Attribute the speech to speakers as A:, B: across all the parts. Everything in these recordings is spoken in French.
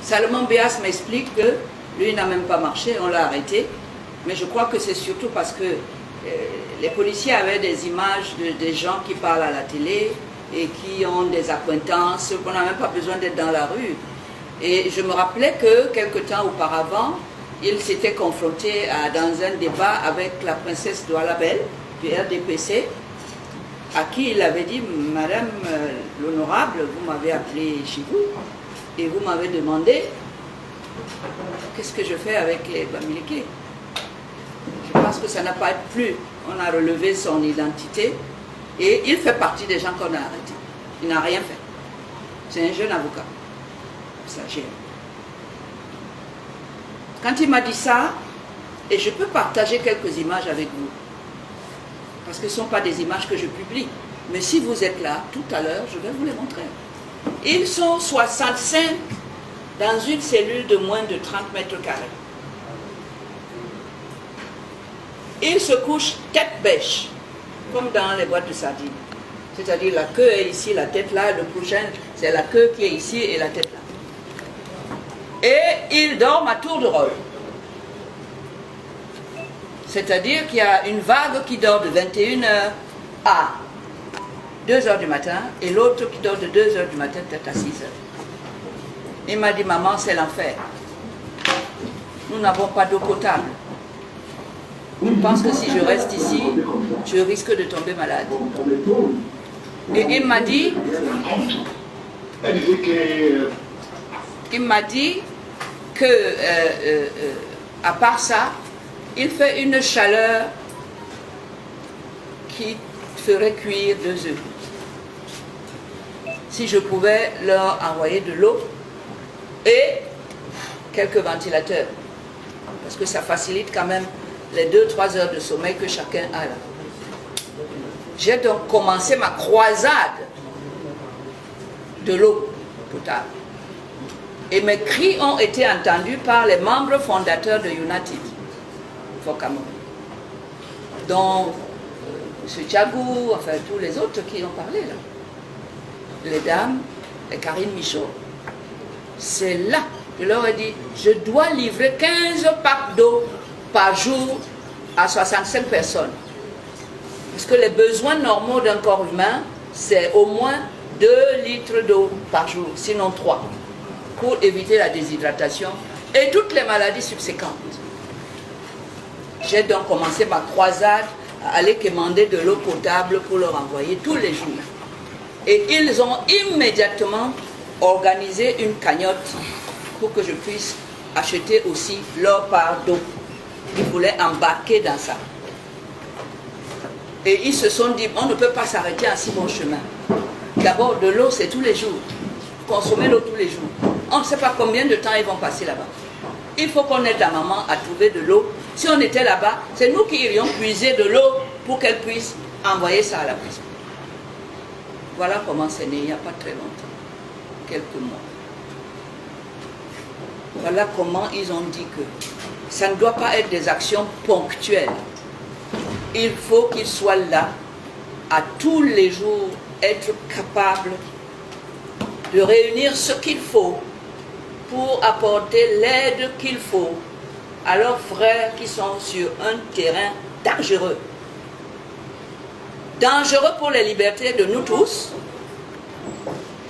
A: Salomon Béas m'explique que lui n'a même pas marché, on l'a arrêté. Mais je crois que c'est surtout parce que les policiers avaient des images des gens qui parlent à la télé et qui ont des accointances, qu'on n'a même pas besoin d'être dans la rue. Et je me rappelais que quelque temps auparavant, il s'était confronté dans un débat avec la princesse Douala Bell du RDPC, à qui il avait dit, Madame l'honorable, vous m'avez appelé chez vous et vous m'avez demandé qu'est-ce que je fais avec les Bamileke. Je pense que ça n'a pas plu. On a relevé son identité et il fait partie des gens qu'on a arrêtés. Il n'a rien fait. C'est un jeune avocat. Stagiaire. Quand il m'a dit ça, et je peux partager quelques images avec vous, parce que ce ne sont pas des images que je publie, mais si vous êtes là, tout à l'heure, je vais vous les montrer. Ils sont 65 dans une cellule de moins de 30 mètres carrés. Ils se couchent tête bêche, comme dans les boîtes de sardines. C'est-à-dire la queue est ici, la tête là, le prochain, c'est la queue qui est ici et la tête là. Et ils dorment à tour de rôle. C'est-à-dire qu'il y a une vague qui dort de 21h à 2h du matin et l'autre qui dort de 2h du matin peut-être à 6h. Il m'a dit, maman, c'est l'enfer. Nous n'avons pas d'eau potable. Je pense que si je reste ici, je risque de tomber malade. Et il m'a dit que, à part ça, il fait une chaleur qui ferait cuire 2 œufs. Si je pouvais leur envoyer de l'eau et quelques ventilateurs, parce que ça facilite quand même les 2-3 heures de sommeil que chacun a là. J'ai donc commencé ma croisade de l'eau potable. Et mes cris ont été entendus par les membres fondateurs de United for Cameroun, dont M. Tchagou, enfin tous les autres qui ont parlé là. Les dames et Karine Michaud. C'est là que je leur ai dit, je dois livrer 15 packs d'eau par jour à 65 personnes. Parce que les besoins normaux d'un corps humain, c'est au moins 2 litres d'eau par jour, sinon 3, pour éviter la déshydratation et toutes les maladies subséquentes. J'ai donc commencé ma croisade à aller commander de l'eau potable pour leur envoyer tous les jours. Et ils ont immédiatement organisé une cagnotte pour que je puisse acheter aussi leur part d'eau. Ils voulaient embarquer dans ça. Et ils se sont dit, on ne peut pas s'arrêter en si bon chemin. D'abord, de l'eau, c'est tous les jours. Consommer l'eau tous les jours. On ne sait pas combien de temps ils vont passer là-bas. Il faut qu'on aide la maman à trouver de l'eau. Si on était là-bas, c'est nous qui irions puiser de l'eau pour qu'elle puisse envoyer ça à la prison. Voilà comment c'est né, il n'y a pas très longtemps. Quelques mois. Voilà comment ils ont dit que ça ne doit pas être des actions ponctuelles. Il faut qu'ils soient là, à tous les jours, être capables de réunir ce qu'il faut pour apporter l'aide qu'il faut à leurs frères qui sont sur un terrain dangereux. Dangereux pour les libertés de nous tous,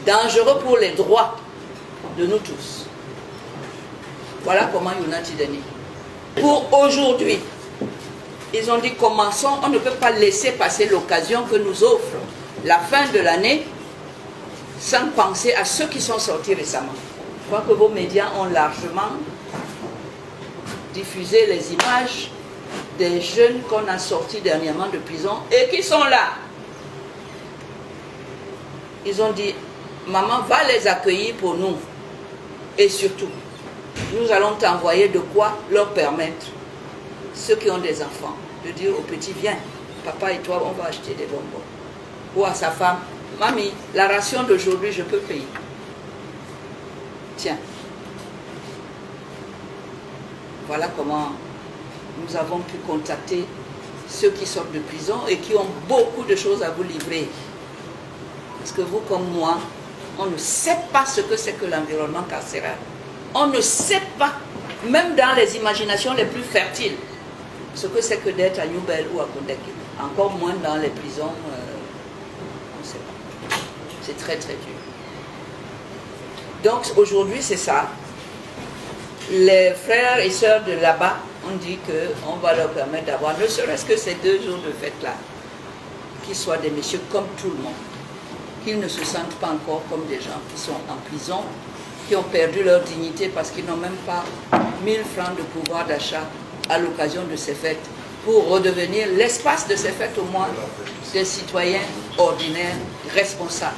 A: dangereux pour les droits de nous tous. Voilà comment United est né. Pour aujourd'hui, ils ont dit commençons, on ne peut pas laisser passer l'occasion que nous offre la fin de l'année sans penser à ceux qui sont sortis récemment. Je crois que vos médias ont largement diffusé les images des jeunes qu'on a sortis dernièrement de prison et qui sont là. Ils ont dit, maman va les accueillir pour nous. Et surtout, nous allons t'envoyer de quoi leur permettre, ceux qui ont des enfants, de dire au petit, viens, papa et toi, on va acheter des bonbons. Ou à sa femme, mamie, la ration d'aujourd'hui, je peux payer. Tiens. Voilà comment nous avons pu contacter ceux qui sortent de prison et qui ont beaucoup de choses à vous livrer. Parce que vous comme moi, on ne sait pas ce que c'est que l'environnement carcéral. On ne sait pas, même dans les imaginations les plus fertiles, ce que c'est que d'être à Newbel ou à Kondake. Encore moins dans les prisons, on ne sait pas. C'est très très dur. Donc aujourd'hui c'est ça. Les frères et sœurs de là-bas ont dit qu'on va leur permettre d'avoir, ne serait-ce que ces 2 jours de fête-là, qu'ils soient des messieurs comme tout le monde, qu'ils ne se sentent pas encore comme des gens qui sont en prison, qui ont perdu leur dignité parce qu'ils n'ont même pas 1000 francs de pouvoir d'achat à l'occasion de ces fêtes, pour redevenir l'espace de ces fêtes au moins des citoyens ordinaires, responsables.